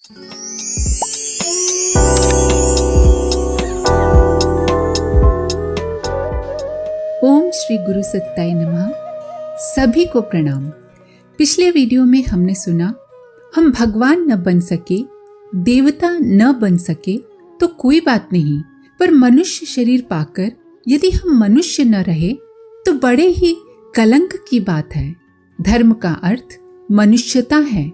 ओम श्री गुरु सत्ताय नमः। सभी को प्रणाम। पिछले वीडियो में हमने सुना, हम भगवान न बन सके, देवता न बन सके तो कोई बात नहीं, पर मनुष्य शरीर पाकर यदि हम मनुष्य न रहे तो बड़े ही कलंक की बात है। धर्म का अर्थ मनुष्यता है।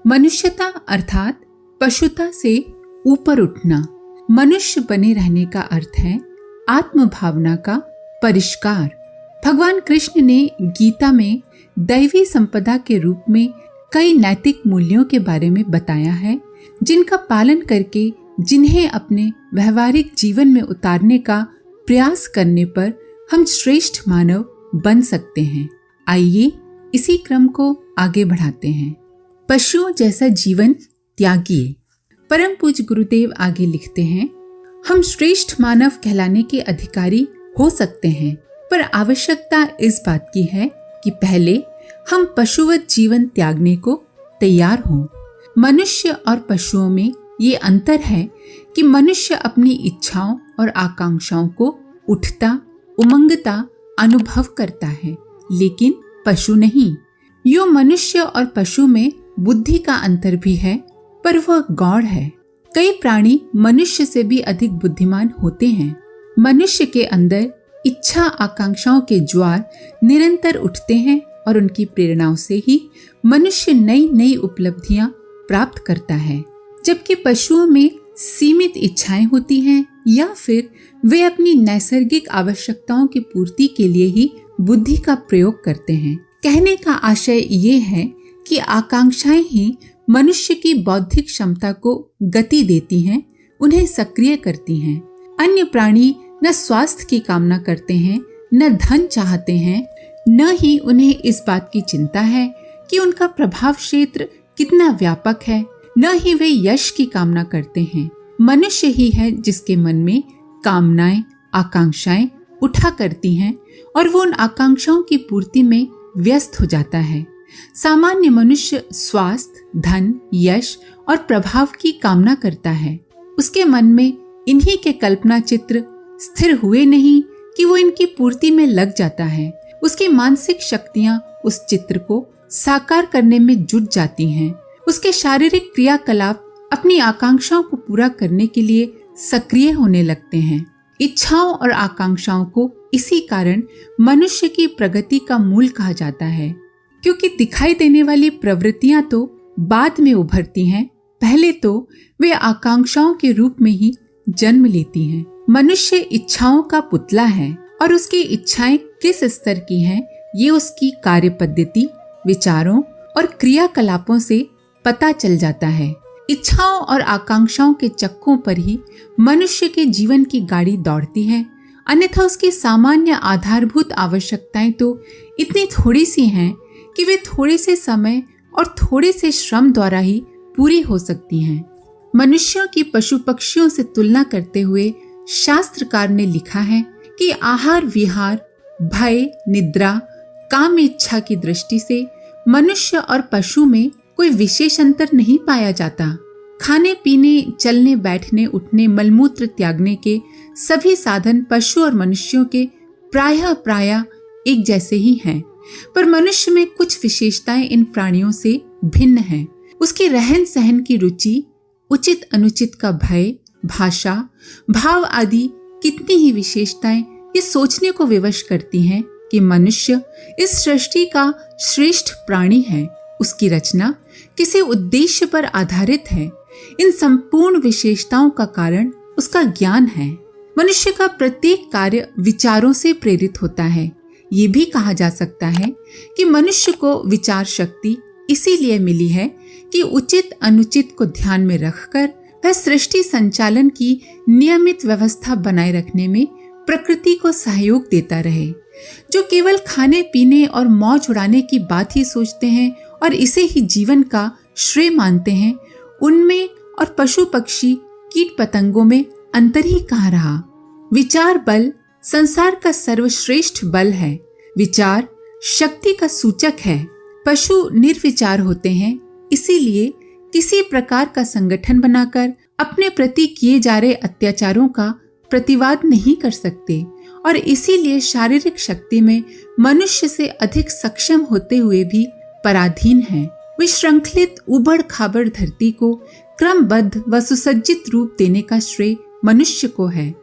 मनुष्यता अर्थात पशुता से ऊपर उठना। मनुष्य बने रहने का अर्थ है आत्म भावना का परिष्कार। भगवान कृष्ण ने गीता में दैवी संपदा के रूप में कई नैतिक मूल्यों के बारे में बताया है, जिनका पालन करके जिन्हें अपने व्यवहारिक जीवन में उतारने का प्रयास करने पर हम श्रेष्ठ मानव बन सकते हैं। आइए इसी क्रम को आगे बढ़ाते हैं। पशुओं जैसा जीवन त्यागिए। परम पूज्य गुरुदेव आगे लिखते हैं, हम श्रेष्ठ मानव कहलाने के अधिकारी हो सकते हैं, पर आवश्यकता इस बात की है कि पहले हम पशुवत जीवन त्यागने को तैयार हों। मनुष्य और पशुओं में ये अंतर है कि मनुष्य अपनी इच्छाओं और आकांक्षाओं को उठता उमंगता अनुभव करता है, लेकिन पशु नहीं। यो मनुष्य और पशु में बुद्धि का अंतर भी है, पर वह गौण है। कई प्राणी मनुष्य से भी अधिक बुद्धिमान होते हैं। मनुष्य के अंदर इच्छा आकांक्षाओं के ज्वार निरंतर उठते हैं और उनकी प्रेरणाओं से ही मनुष्य नई नई उपलब्धियां प्राप्त करता है, जबकि पशुओं में सीमित इच्छाएं होती हैं या फिर वे अपनी नैसर्गिक आवश्यकताओं की पूर्ति के लिए ही बुद्धि का प्रयोग करते हैं। कहने का आशय ये है कि आकांक्षाएं ही मनुष्य की बौद्धिक क्षमता को गति देती हैं, उन्हें सक्रिय करती हैं। अन्य प्राणी न स्वास्थ्य की कामना करते हैं, न धन चाहते हैं, न ही उन्हें इस बात की चिंता है कि उनका प्रभाव क्षेत्र कितना व्यापक है, न ही वे यश की कामना करते हैं। मनुष्य ही है जिसके मन में कामनाएं आकांक्षाएं उठा करती हैं और वो उन आकांक्षाओं की पूर्ति में व्यस्त हो जाता है। सामान्य मनुष्य स्वास्थ्य, धन, यश और प्रभाव की कामना करता है। उसके मन में इन्हीं के कल्पना चित्र स्थिर हुए नहीं कि वो इनकी पूर्ति में लग जाता है। उसकी मानसिक शक्तियां उस चित्र को साकार करने में जुट जाती हैं। उसके शारीरिक क्रियाकलाप अपनी आकांक्षाओं को पूरा करने के लिए सक्रिय होने लगते हैं। इच्छाओं और आकांक्षाओं को इसी कारण मनुष्य की प्रगति का मूल कहा जाता है, क्योंकि दिखाई देने वाली प्रवृत्तियां तो बाद में उभरती हैं, पहले तो वे आकांक्षाओं के रूप में ही जन्म लेती हैं। मनुष्य इच्छाओं का पुतला है और उसकी इच्छाएं किस स्तर की हैं, ये उसकी कार्य पद्धति, विचारों और क्रियाकलापों से पता चल जाता है। इच्छाओं और आकांक्षाओं के चक्कों पर ही मनुष्य के जीवन की गाड़ी दौड़ती है, अन्यथा उसकी सामान्य आधारभूत आवश्यकताएं तो इतनी थोड़ी सी हैं कि वे थोड़े से समय और थोड़े से श्रम द्वारा ही पूरी हो सकती हैं। मनुष्यों की पशु पक्षियों से तुलना करते हुए शास्त्रकार ने लिखा है कि आहार विहार, भय, निद्रा, काम इच्छा की दृष्टि से मनुष्य और पशु में कोई विशेष अंतर नहीं पाया जाता। खाने पीने, चलने बैठने, उठने, मलमूत्र त्यागने के सभी साधन पशु और मनुष्यों के प्रायः एक जैसे ही हैं, पर मनुष्य में कुछ विशेषताएं इन प्राणियों से भिन्न हैं। उसकी रहन सहन की रुचि, उचित अनुचित का भय, भाषा, भाव आदि कितनी ही विशेषताएं ये सोचने को विवश करती हैं कि मनुष्य इस सृष्टि का श्रेष्ठ प्राणी है। उसकी रचना किसी उद्देश्य पर आधारित है। इन संपूर्ण विशेषताओं का कारण उसका ज्ञान है। मनुष्य का प्रत्येक कार्य विचारों से प्रेरित होता है। ये भी कहा जा सकता है कि मनुष्य को विचार शक्ति इसीलिए मिली है कि उचित अनुचित को ध्यान में रखकर वह सृष्टि संचालन की नियमित व्यवस्था बनाए रखने में प्रकृति को सहयोग देता रहे। जो केवल खाने पीने और मौज उड़ाने की बात ही सोचते हैं और इसे ही जीवन का श्रेय मानते हैं, उनमें और पशु पक्षी कीट पतंगों में अंतर ही कहाँ रहा। विचार बल संसार का सर्वश्रेष्ठ बल है। विचार शक्ति का सूचक है। पशु निर्विचार होते हैं, इसीलिए किसी प्रकार का संगठन बनाकर अपने प्रति किए जा रहे अत्याचारों का प्रतिवाद नहीं कर सकते और इसीलिए शारीरिक शक्ति में मनुष्य से अधिक सक्षम होते हुए भी पराधीन हैं। विश्रृंखलित उबड़ खाबड़ धरती को क्रमबद्ध व सुसज्जित रूप देने का श्रेय मनुष्य को है।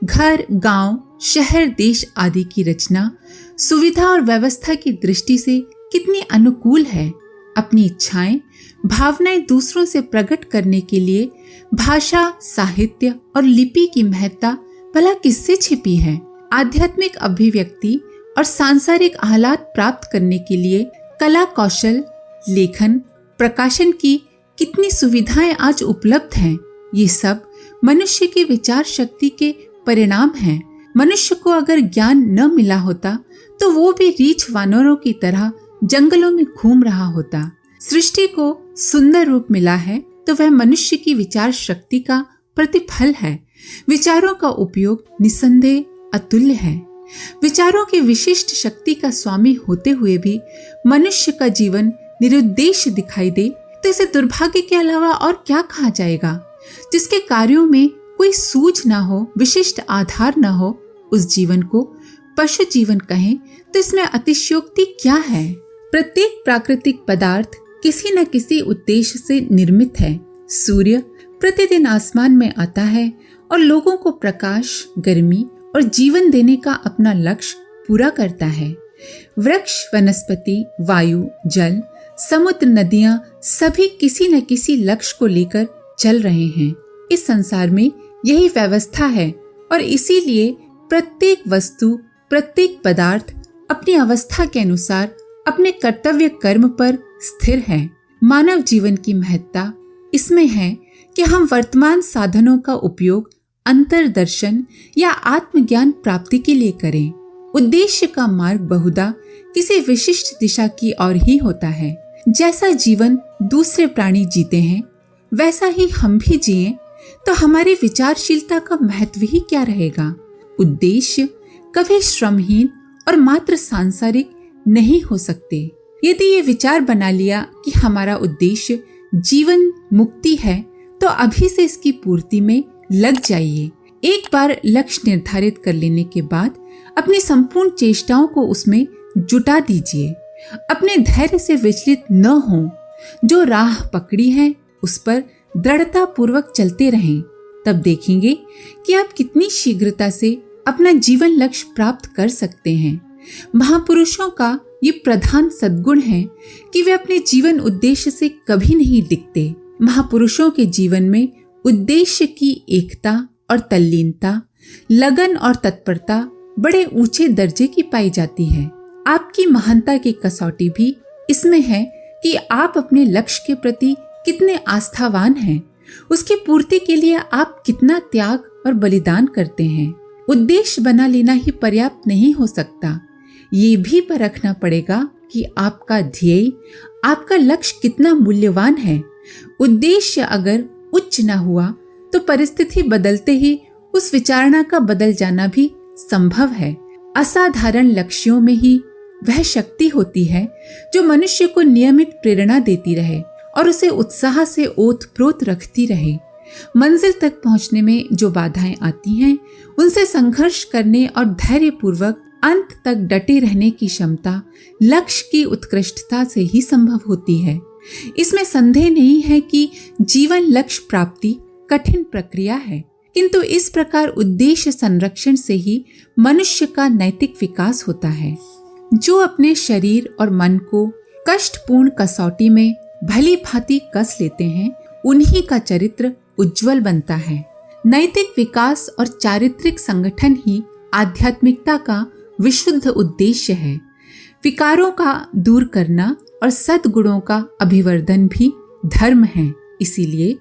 घर, गांव, शहर, देश आदि की रचना सुविधा और व्यवस्था की दृष्टि से कितनी अनुकूल है। अपनी इच्छाएं, भावनाएं दूसरों से प्रकट करने के लिए भाषा, साहित्य और लिपि की महत्ता भला किससे छिपी है। आध्यात्मिक अभिव्यक्ति और सांसारिक आह्लाद प्राप्त करने के लिए कला, कौशल, लेखन, प्रकाशन की कितनी सुविधाएं आज उपलब्ध हैं। ये सब मनुष्य की विचार शक्ति के परिणाम हैं। मनुष्य को अगर ज्ञान न मिला होता तो वो भी रीछ वानरों की तरह जंगलों में घूम रहा होता। सृष्टि को सुंदर रूप मिला है तो वह मनुष्य की विचार शक्ति का प्रतिफल है। विचारों का उपयोग निसंदेह अतुल्य है। विचारों की विशिष्ट शक्ति का स्वामी होते हुए भी मनुष्य का जीवन निरुद्देश्य दिखाई दे तो इसे दुर्भाग्य के अलावा और क्या कहा जाएगा। जिसके कार्यों में कोई सूझ ना हो, विशिष्ट आधार ना हो, उस जीवन को पशु जीवन कहें तो इसमें अतिशयोक्ति क्या है। प्रत्येक प्राकृतिक पदार्थ किसी न किसी उद्देश्य से निर्मित है। सूर्य प्रतिदिन आसमान में आता है और लोगों को प्रकाश, गर्मी और जीवन देने का अपना लक्ष्य पूरा करता है। वृक्ष, वनस्पति, वायु, जल, समुद्र, नदियां सभी किसी न किसी लक्ष्य को लेकर चल रहे हैं। इस संसार में यही व्यवस्था है और इसीलिए प्रत्येक वस्तु, प्रत्येक पदार्थ अपनी अवस्था के अनुसार अपने कर्तव्य कर्म पर स्थिर है। मानव जीवन की महत्ता इसमें है कि हम वर्तमान साधनों का उपयोग अंतर्दर्शन या आत्मज्ञान प्राप्ति के लिए करें। उद्देश्य का मार्ग बहुधा किसी विशिष्ट दिशा की ओर ही होता है। जैसा जीवन दूसरे प्राणी जीते हैं वैसा ही हम भी जिएं तो हमारी विचारशीलता का महत्व ही क्या रहेगा। उद्देश्य कभी श्रमहीन और मात्र सांसारिक नहीं हो सकते। यदि ये विचार बना लिया कि हमारा उद्देश्य जीवन मुक्ति है तो अभी से इसकी पूर्ति में लग जाइए। एक बार लक्ष्य निर्धारित कर लेने के बाद अपनी संपूर्ण चेष्टाओं को उसमें जुटा दीजिए। अपने धैर्य से विचलित न हो। जो राह पकड़ी है उस पर दृढ़ता पूर्वक चलते रहें। तब देखेंगे कि आप कितनी शीघ्रता से अपना जीवन लक्ष्य प्राप्त कर सकते हैं। महापुरुषों का ये प्रधान सद्गुण है कि वे अपने जीवन उद्देश्य से कभी नहीं डिगते। महापुरुषों के जीवन में उद्देश्य की एकता और तल्लीनता, लगन और तत्परता बड़े ऊंचे दर्जे की पाई जाती है। आपकी महानता की कसौटी भी इसमें है कि आप अपने लक्ष्य के प्रति कितने आस्थावान हैं। उसकी पूर्ति के लिए आप कितना त्याग और बलिदान करते हैं। उद्देश्य बना लेना ही पर्याप्त नहीं हो सकता। ये भी परखना पड़ेगा कि आपका ध्येय, आपका लक्ष्य कितना मूल्यवान है। उद्देश्य अगर उच्च न हुआ तो परिस्थिति बदलते ही उस विचारणा का बदल जाना भी संभव है। असाधारण लक्ष्यों में ही वह शक्ति होती है जो मनुष्य को नियमित प्रेरणा देती रहे और उसे उत्साह से ओतप्रोत रखती रहे। मंजिल तक पहुंचने में जो बाधाएं आती हैं, उनसे संघर्ष करने और धैर्यपूर्वक अंत तक डटे रहने की क्षमता लक्ष्य की उत्कृष्टता से ही संभव होती है। इसमें संदेह नहीं है कि जीवन लक्ष्य प्राप्ति कठिन प्रक्रिया है, किंतु इस प्रकार उद्देश्य संरक्षण से ही मनुष्य का नैतिक विकास होता है। जो अपने शरीर और मन को कष्टपूर्ण कसौटी में भली भांति कस लेते हैं, उन्हीं का चरित्र उज्जवल बनता है। नैतिक विकास और चारित्रिक संगठन ही आध्यात्मिकता का विशुद्ध उद्देश्य है। विकारों का दूर करना और सद्गुणों का अभिवर्धन भी धर्म है। इसीलिए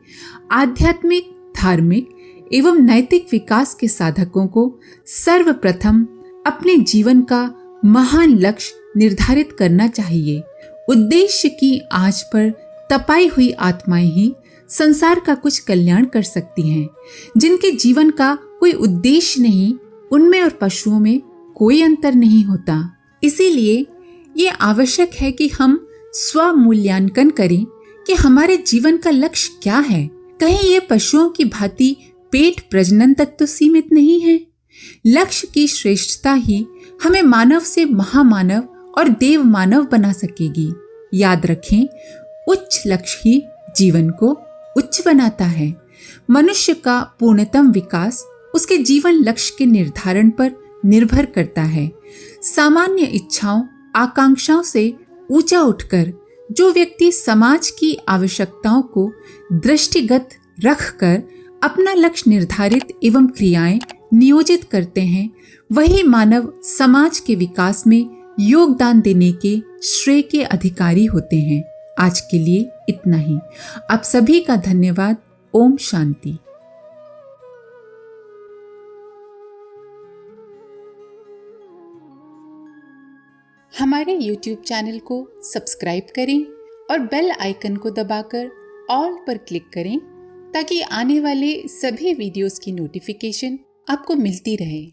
आध्यात्मिक, धार्मिक एवं नैतिक विकास के साधकों को सर्वप्रथम अपने जीवन का महान लक्ष्य निर्धारित करना चाहिए। उद्देश्य की आंच पर तपाई हुई आत्माएं ही संसार का कुछ कल्याण कर सकती हैं। जिनके जीवन का कोई उद्देश्य नहीं, उनमें और पशुओं में कोई अंतर नहीं होता। इसीलिए ये आवश्यक है कि हम स्व मूल्यांकन करें कि हमारे जीवन का लक्ष्य क्या है। कहीं ये पशुओं की भांति पेट प्रजनन तक तो सीमित नहीं है। लक्ष्य की श्रेष्ठता ही हमें मानव से महामानव और देव मानव बना सकेगी। याद रखें, उच्च लक्ष्य ही जीवन को उच्च बनाता है। मनुष्य का पूर्णतम विकास उसके जीवन लक्ष्य के निर्धारण पर निर्भर करता है। सामान्य इच्छाओं आकांक्षाओं से ऊंचा उठकर जो व्यक्ति समाज की आवश्यकताओं को दृष्टिगत रखकर अपना लक्ष्य निर्धारित एवं क्रियाएं नियोजित करते हैं, वही मानव समाज के विकास में योगदान देने के श्रेय के अधिकारी होते हैं। आज के लिए इतना ही। आप सभी का धन्यवाद। ओम शांति। हमारे YouTube चैनल को सब्सक्राइब करें और बेल आइकन को दबाकर ऑल पर क्लिक करें ताकि आने वाले सभी वीडियोस की नोटिफिकेशन आपको मिलती रहे।